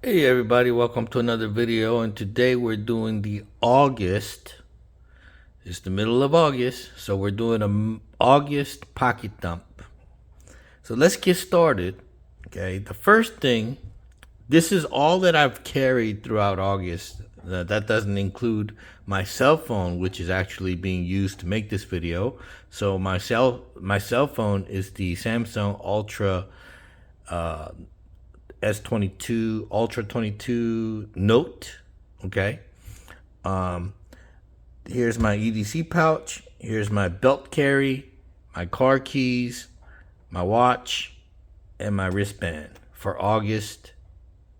Hey everybody, welcome to another video, and today we're doing the August. It's the middle of August, so we're doing August pocket dump. So let's get started. Okay, the first thing, this is all that I've carried throughout August. That doesn't include my cell phone, which is actually being used to make this video. So my cell phone is the Samsung Ultra S22 Ultra 22 Note. Okay. Here's my EDC pouch. Here's my belt carry, my car keys, my watch, and my wristband for August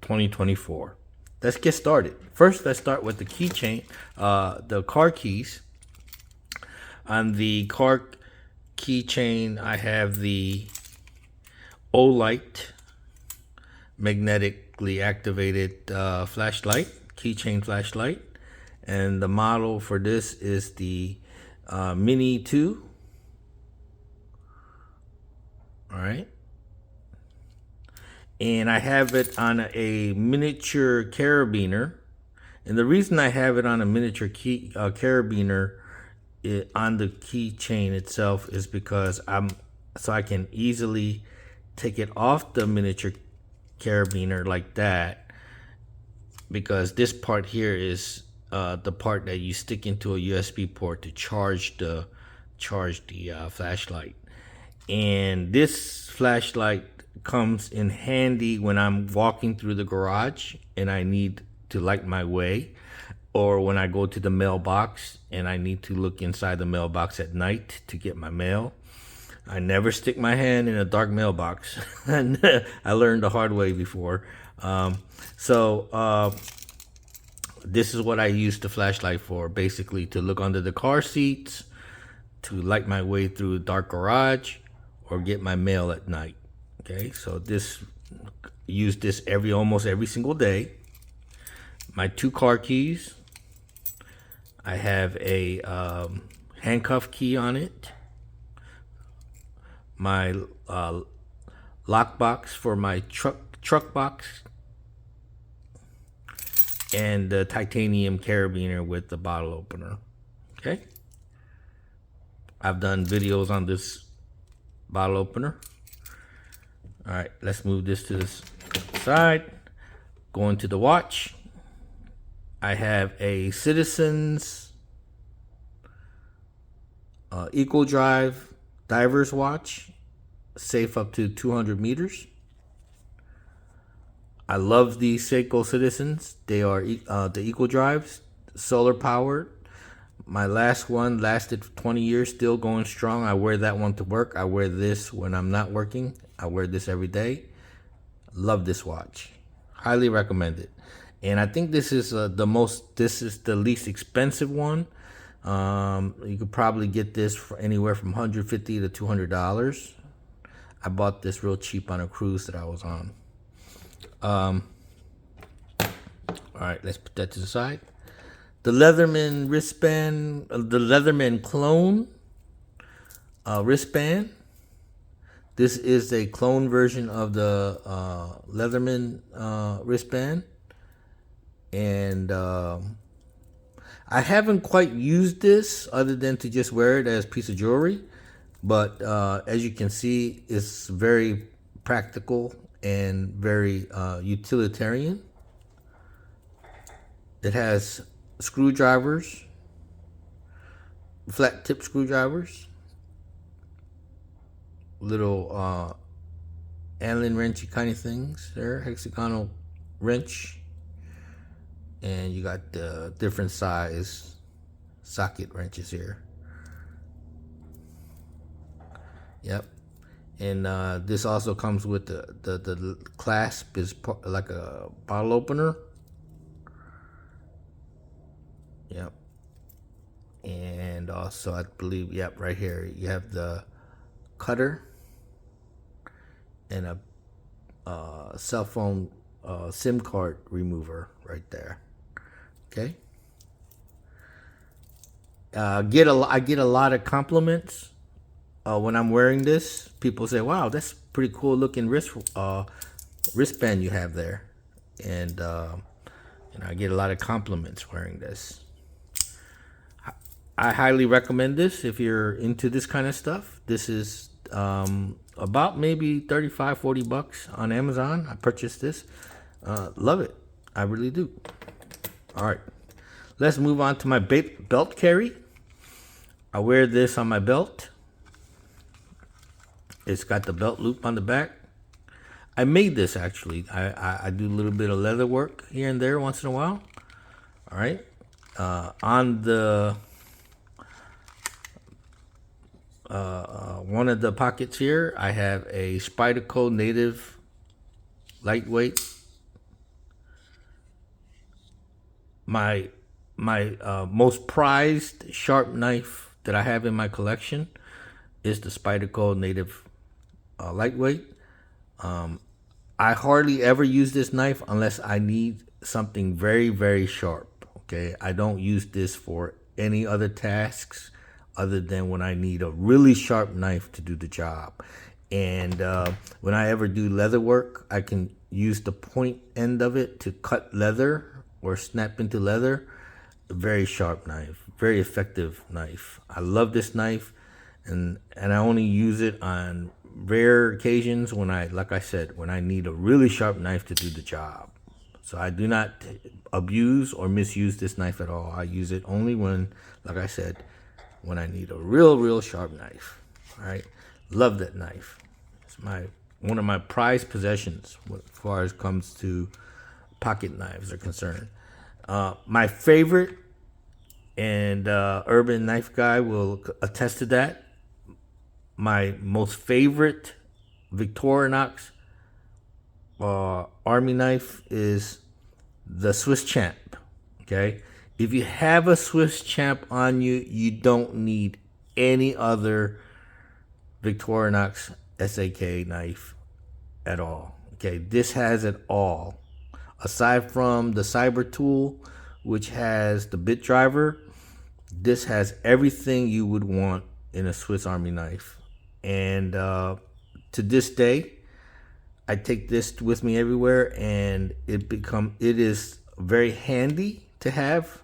2024. Let's get started. First, let's start with the keychain, the car keys. On the car keychain, I have the Olight magnetically activated flashlight, keychain flashlight, and the model for this is the Mini 2. All right, and I have it on a miniature carabiner, and the reason I have it on a miniature carabiner on the keychain itself is because so I can easily take it off the miniature carabiner like that, because this part here is the part that you stick into a USB port to charge the flashlight. And this flashlight comes in handy when I'm walking through the garage and I need to light my way, or when I go to the mailbox and I need to look inside the mailbox at night to get my mail. I never stick my hand in a dark mailbox. I learned the hard way before. This is what I use the flashlight for, basically to look under the car seats, to light my way through a dark garage, or get my mail at night. Okay, so use this almost every single day. My 2 car keys. I have a handcuff key on it. My lock box for my truck box, and the titanium carabiner with the bottle opener. Okay, I've done videos on this bottle opener. All right, let's move this to the side. Going to the watch, I have a Citizens Eco Drive diver's watch, safe up to 200 meters. I love these Seiko Citizens. They are the Eco Drives, solar powered. My last one lasted 20 years, still going strong. I wear that one to work. I wear this when I'm not working. I wear this every day. Love this watch. Highly recommend it. And I think this is the least expensive one. You could probably get this for anywhere from $150 to $200. I bought this real cheap on a cruise that I was on. All right, let's put that to the side. The Leatherman wristband, the Leatherman clone wristband. This is a clone version of the Leatherman wristband, and I haven't quite used this other than to just wear it as a piece of jewelry, but as you can see, it's very practical and very utilitarian. It has screwdrivers, flat tip screwdrivers, little Allen wrenchy kind of things there, hexagonal wrench, and you got the different size socket wrenches here. Yep. And this also comes with the clasp is like a bottle opener. Yep. And also, I believe, yep, right here you have the cutter and a cell phone SIM card remover right there. Okay. I get a lot of compliments when I'm wearing this. People say, "Wow, that's pretty cool looking wristband you have there." and I get a lot of compliments wearing this. I highly recommend this if you're into this kind of stuff. This is about maybe 35-40 bucks on Amazon. I purchased this. Love it. I really do. All right, let's move on to my belt carry. I wear this on my belt. It's got the belt loop on the back. I made this actually. I do a little bit of leather work here and there once in a while. All right. On the one of the pockets here, I have a Spyderco Native lightweight. My most prized sharp knife that I have in my collection is the Spyderco Native lightweight. I hardly ever use this knife unless I need something very, very sharp. Okay, I don't use this for any other tasks other than when I need a really sharp knife to do the job. And when I ever do leather work, I can use the point end of it to cut leather or snap into leather. A very sharp knife, very effective knife. I love this knife, and I only use it on rare occasions when like I said, when I need a really sharp knife to do the job. So I do not abuse or misuse this knife at all. I use it only when, like I said, when I need a real sharp knife. All right, love that knife. It's one of my prized possessions as far as comes to pocket knives are concerned. My favorite, and Urban Knife Guy will attest to that, my most favorite Victorinox army knife is the Swiss Champ. Okay, if you have a Swiss Champ on you, you don't need any other Victorinox SAK knife at all. Okay, this has it all. Aside from the Cyber Tool, which has the bit driver, this has everything you would want in a Swiss Army knife. And to this day, I take this with me everywhere, and it is very handy to have.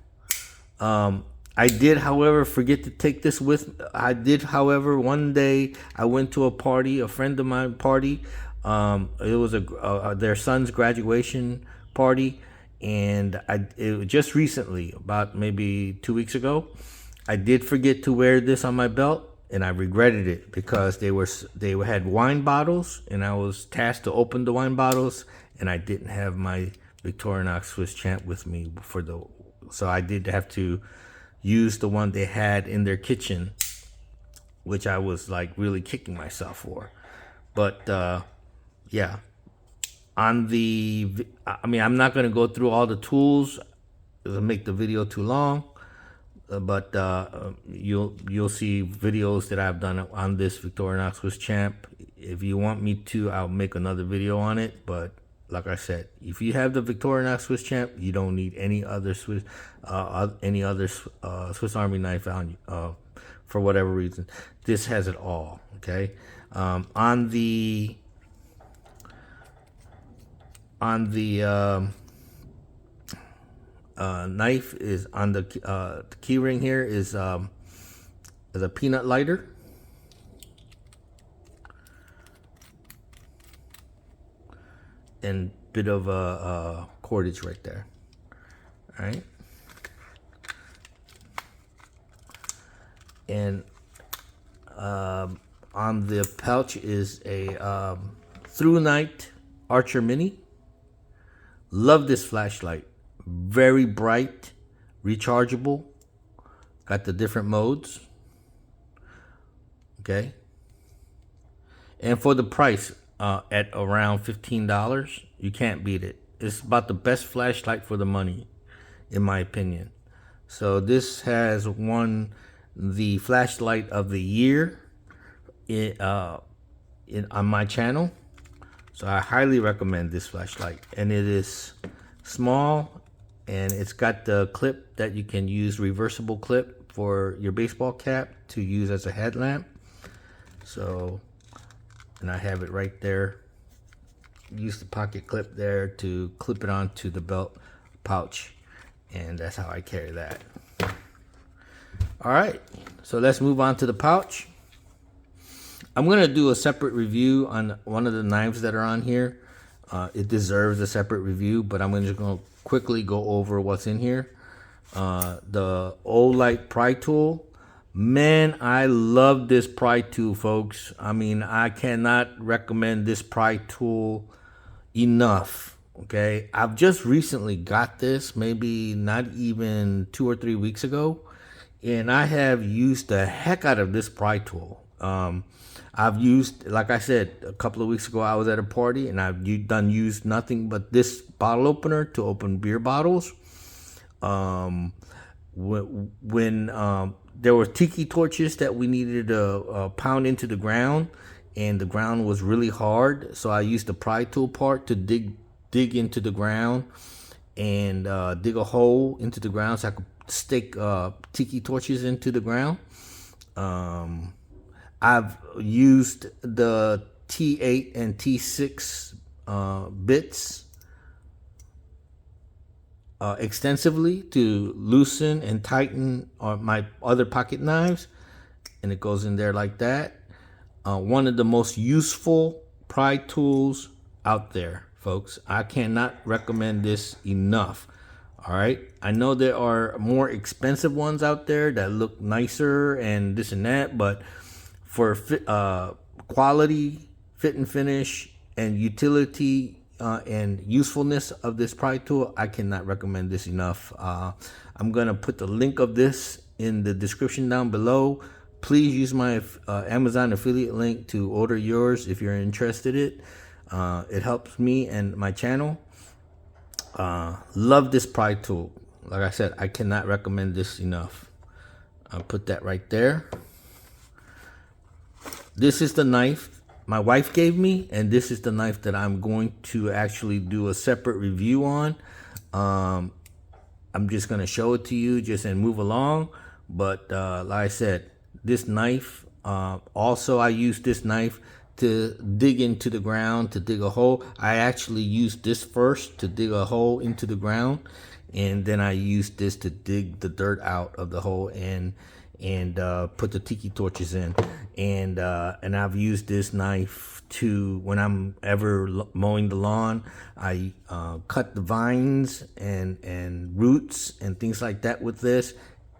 I did, however, forget to take this with. However, one day I went to a party, a friend of mine party. It was their son's graduation party, and it was just recently, about maybe 2 weeks ago, I did forget to wear this on my belt, and I regretted it because they had wine bottles, and I was tasked to open the wine bottles, and I didn't have my Victorinox Swiss Champ with me so I did have to use the one they had in their kitchen, which I was like really kicking myself for. But yeah, I'm not going to go through all the tools. It'll make the video too long. But you'll see videos that I've done on this Victorinox Swiss Champ. If you want me to, I'll make another video on it. But like I said, if you have the Victorinox Swiss Champ, you don't need any other Swiss Army knife on you, for whatever reason. This has it all. Okay, on the knife is on the key ring here is a peanut lighter. And bit of cordage right there. All right. And on the pouch is a Through Night Archer Mini. Love this flashlight. Very bright, rechargeable. Got the different modes. Okay. And for the price, at around $15, you can't beat it. It's about the best flashlight for the money, in my opinion. So this has won the flashlight of the year on my channel. So I highly recommend this flashlight. And it is small, and it's got the clip that you can use, reversible clip for your baseball cap to use as a headlamp. So, and I have it right there use the pocket clip there to clip it onto the belt pouch, and that's how I carry that. All right, so let's move on to the pouch. I'm gonna do a separate review on one of the knives that are on here. It deserves a separate review, but I'm just gonna quickly go over what's in here. The Olight pry tool. Man, I love this pry tool, folks. I mean, I cannot recommend this pry tool enough. Okay, I've just recently got this, maybe not even 2 or 3 weeks ago, and I have used the heck out of this pry tool. I've used, like I said, a couple of weeks ago, I was at a party and I've used nothing but this bottle opener to open beer bottles. When there were tiki torches that we needed to pound into the ground, and the ground was really hard, so I used the pry tool part to dig into the ground and dig a hole into the ground so I could stick tiki torches into the ground. I've used the T8 and T6 bits extensively to loosen and tighten my other pocket knives, and it goes in there like that. One of the most useful pry tools out there, folks. I cannot recommend this enough. All right, I know there are more expensive ones out there that look nicer and this and that, but for quality, fit and finish, and utility and usefulness of this pry tool, I cannot recommend this enough. I'm gonna put the link of this in the description down below. Please use my Amazon affiliate link to order yours if you're interested in it. It helps me and my channel. Love this pry tool. Like I said, I cannot recommend this enough. I'll put that right there. This is the knife my wife gave me, and this is the knife that I'm going to actually do a separate review on. I'm just gonna show it to you just and move along. But like I said, this knife, also I use this knife to dig into the ground, to dig a hole. I actually used this first to dig a hole into the ground, and then I used this to dig the dirt out of the hole and put the tiki torches in. And I've used this knife to, when I'm ever mowing the lawn, I cut the vines and roots and things like that with this.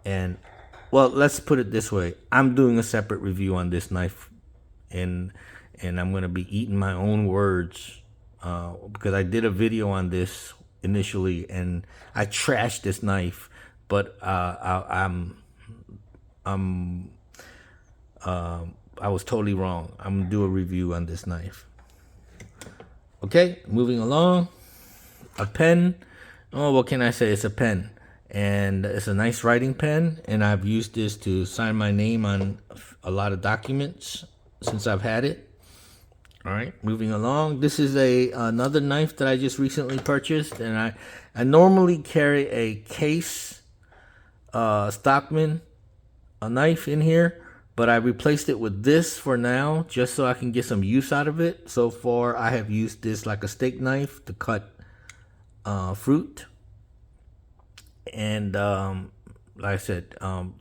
And well, let's put it this way, I'm doing a separate review on this knife, and I'm gonna be eating my own words because I did a video on this initially and I trashed this knife, but I was totally wrong. I'm gonna do a review on this knife. Okay, moving along. A pen. Oh, what can I say? It's a pen, and it's a nice writing pen, and I've used this to sign my name on a lot of documents since I've had it. All right, moving along. This is another knife that I just recently purchased, and I normally carry a Case Stockman a knife in here, but I replaced it with this for now just so I can get some use out of it. So far I have used this like a steak knife to cut fruit, and like I said,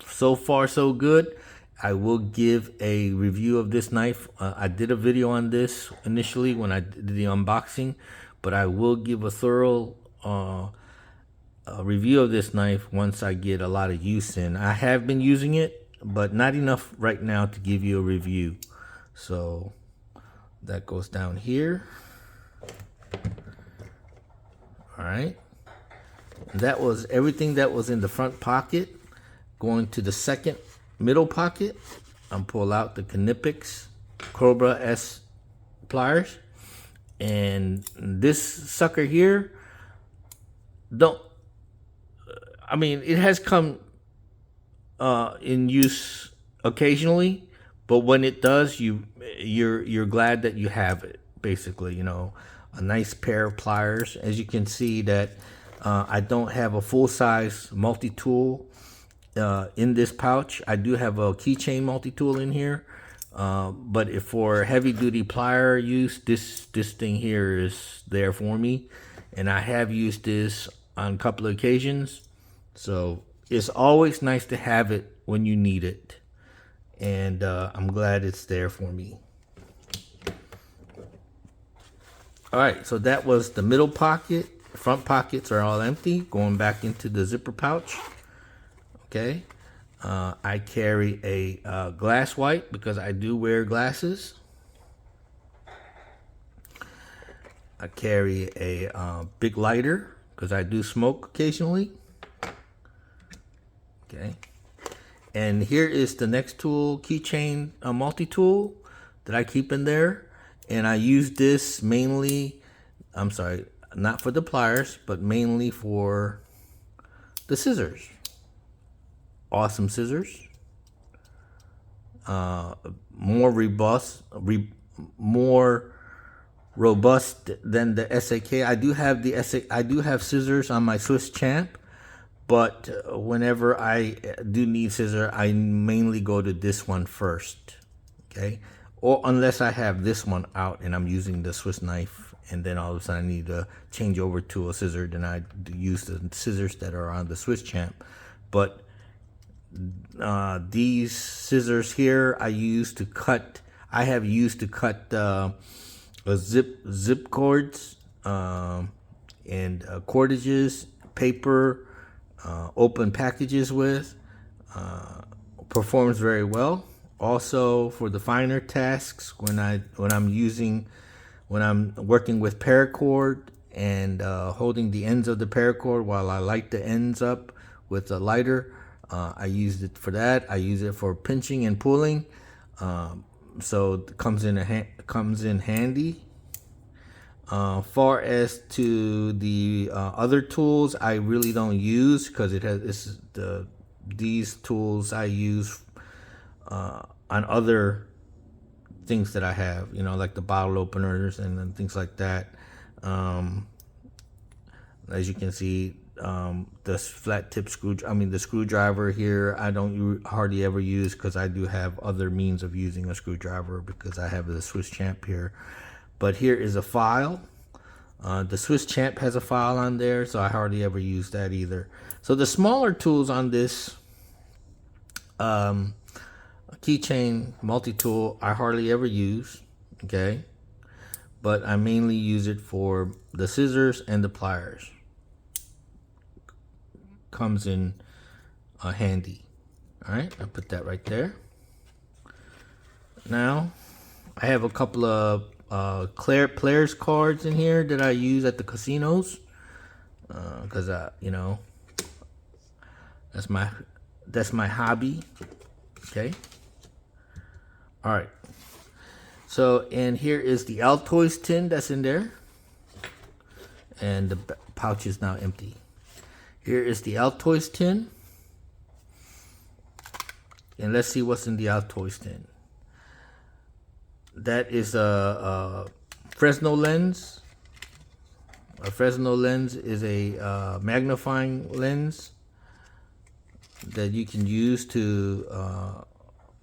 so far so good. I will give a review of this knife. I did a video on this initially when I did the unboxing, but I will give a thorough review of this knife once I get a lot of use in. I have been using it, but not enough right now to give you a review. So that goes down here. All right, that was everything that was in the front pocket. Going to the second middle pocket, I'm pull out the Knipex Cobra S pliers, and this sucker here, I mean, it has come in use occasionally, but when it does, you're glad that you have it. Basically, you know, a nice pair of pliers. As you can see that I don't have a full-size multi-tool in this pouch. I do have a Keychain multi-tool in here, But if for heavy duty plier use, this thing here is there for me, and I have used this on a couple of occasions. So it's always nice to have it when you need it, and I'm glad it's there for me. All right, so that was the middle pocket. Front pockets are all empty, going back into the zipper pouch. Okay, I carry a glass wipe because I do wear glasses. I carry a big lighter because I do smoke occasionally. Okay, and here is the next tool, Keychain multi-tool that I keep in there. And I use this mainly, I'm sorry, not for the pliers, but mainly for the scissors. Awesome scissors. More robust than the SAK. I do have scissors on my Swiss Champ, but whenever I do need scissors, I mainly go to this one first. Okay. Or unless I have this one out and I'm using the Swiss knife, and then all of a sudden I need to change over to a scissor, then I use the scissors that are on the Swiss Champ. But these scissors here I have used to cut zip cords and cordages, paper, open packages with. Performs very well. Also for the finer tasks, when I'm working with paracord and holding the ends of the paracord while I light the ends up with a lighter, I use it for that. I use it for pinching and pulling, so it comes in handy. Far as to the other tools, I really don't use because these tools I use on other things that I have, like the bottle openers and things like that. As you can see, the flat tip the screwdriver here, I don't hardly ever use because I do have other means of using a screwdriver because I have the Swiss Champ here. But here is a file. The Swiss Champ has a file on there, so I hardly ever use that either. So the smaller tools on this Keychain multi-tool I hardly ever use, okay? But I mainly use it for the scissors and the pliers. Comes in handy. All right, I'll put that right there. Now, I have a couple of Pliers cards in here that I use at the casinos because that's my hobby. Okay. All right. So, and here is the Altoids tin that's in there, and the pouch is now empty. Here is the Altoids tin, and let's see what's in the Altoids tin. That is a Fresnel lens. A Fresnel lens is a magnifying lens that you can use to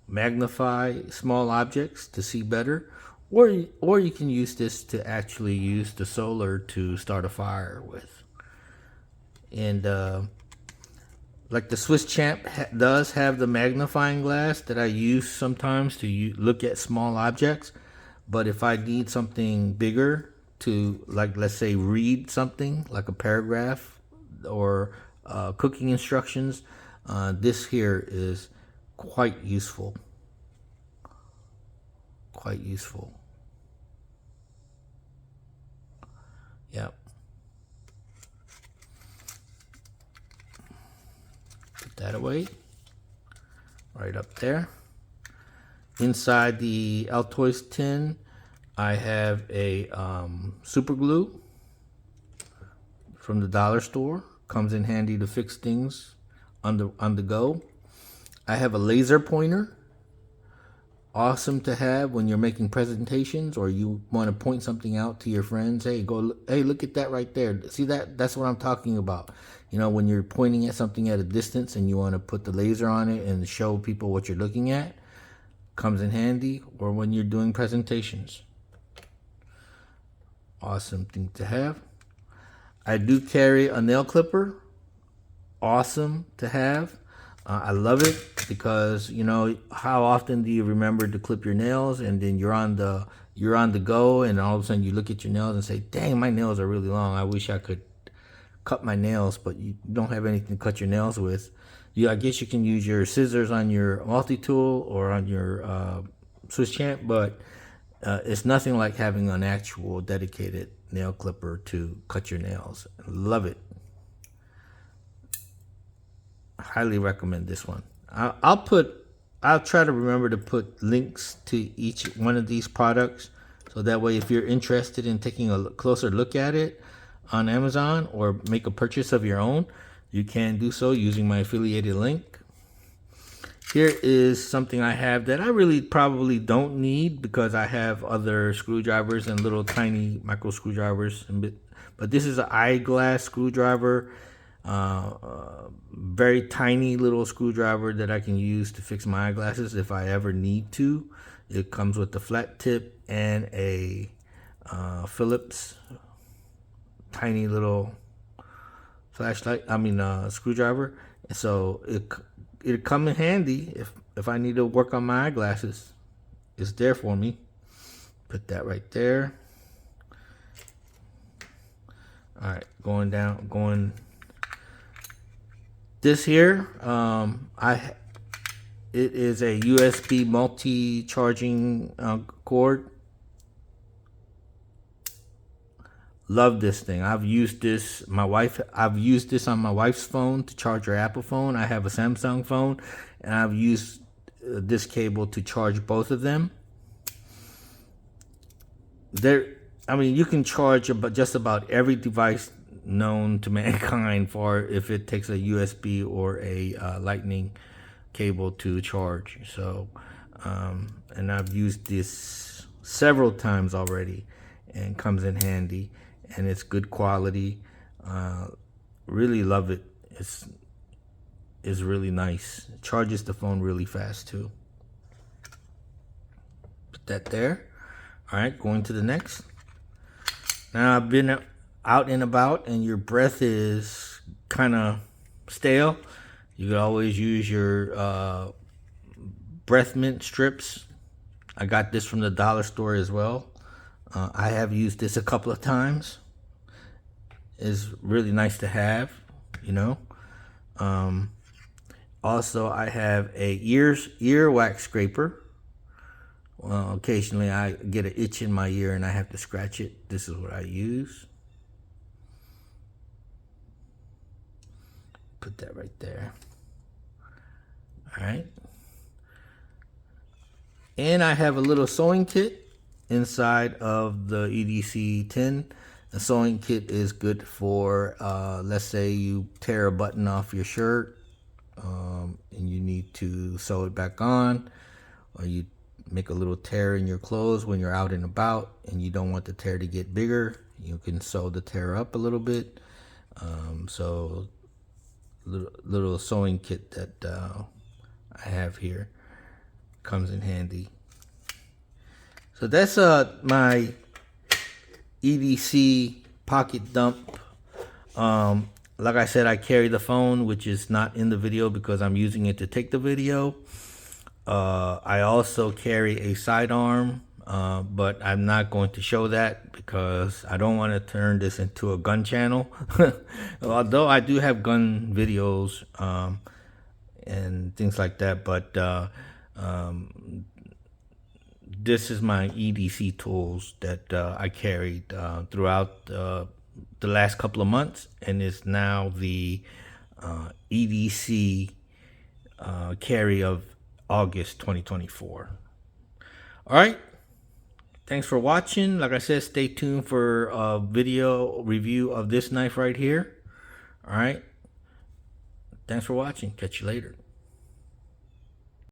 magnify small objects to see better, or you can use this to actually use the solar to start a fire with. And like the Swiss Champ does have the magnifying glass that I use sometimes to look at small objects, but if I need something bigger to, like, let's say read something like a paragraph or cooking instructions, this here is quite useful. Quite useful. Yep. Put that away. Right up there. Inside the Altoids tin, I have a super glue from the dollar store. Comes in handy to fix things on the go. I have a laser pointer. Awesome to have when you're making presentations or you want to point something out to your friends. Hey, look at that right there. See that? That's what I'm talking about. When you're pointing at something at a distance and you want to put the laser on it and show people what you're looking at. comes in handy, or when you're doing presentations. Awesome thing to have. I do carry a nail clipper. Awesome to have. I love it because, you know, how often do you remember to clip your nails, and then you're on the go, and all of a sudden you look at your nails and say, dang, my nails are really long. I wish I could cut my nails, but you don't have anything to cut your nails with. I guess you can use your scissors on your multi-tool or on your Swiss champ, but it's nothing like having an actual dedicated nail clipper to cut your nails. Love it. Highly recommend this one. I'll try to remember to put links to each one of these products, so that way if you're interested in taking a closer look at it on Amazon or make a purchase of your own, you can do so using my affiliated link. Here is something I have that I really probably don't need, because I have other screwdrivers and little tiny micro screwdrivers, but this is an eyeglass screwdriver. Very tiny little screwdriver that I can use to fix my eyeglasses if I ever need to. It comes with a flat tip and a Phillips tiny little screwdriver. So it'll come in handy if I need to work on my eyeglasses. It's there for me. Put that right there. All right, going. This here, it is a USB multi-charging cord. Love this thing. I've used this on my wife's phone to charge her Apple phone. I have a Samsung phone, and I've used this cable to charge both of them. You can charge just about every device known to mankind if it takes a USB or a lightning cable to charge. So and I've used this several times already, and comes in handy, and it's good quality. Really love it. It's really nice. It charges the phone really fast too. Put that there. All right, going to the next. Now, I've been out and about and your breath is kind of stale. You could always use your breath mint strips. I got this from the dollar store as well. I have used this a couple of times. It's really nice to have, you know. Also, I have a ear wax scraper. Occasionally I get an itch in my ear and I have to scratch it. This is what I use. Put that right there. All right. And I have a little sewing kit inside of the EDC tin. The sewing kit is good for, let's say you tear a button off your shirt and you need to sew it back on, or you make a little tear in your clothes when you're out and about and you don't want the tear to get bigger. You can sew the tear up a little bit. So little sewing kit that I have here comes in handy. So that's my EDC pocket dump. Like I said, I carry the phone, which is not in the video because I'm using it to take the video. I also carry a sidearm, but I'm not going to show that because I don't want to turn this into a gun channel. Although I do have gun videos and things like that, but this is my EDC tools that I carried throughout the last couple of months, and it's now the EDC carry of August 2024. All right, thanks for watching. Like I said, stay tuned for a video review of this knife right here. All right, thanks for watching. Catch you later.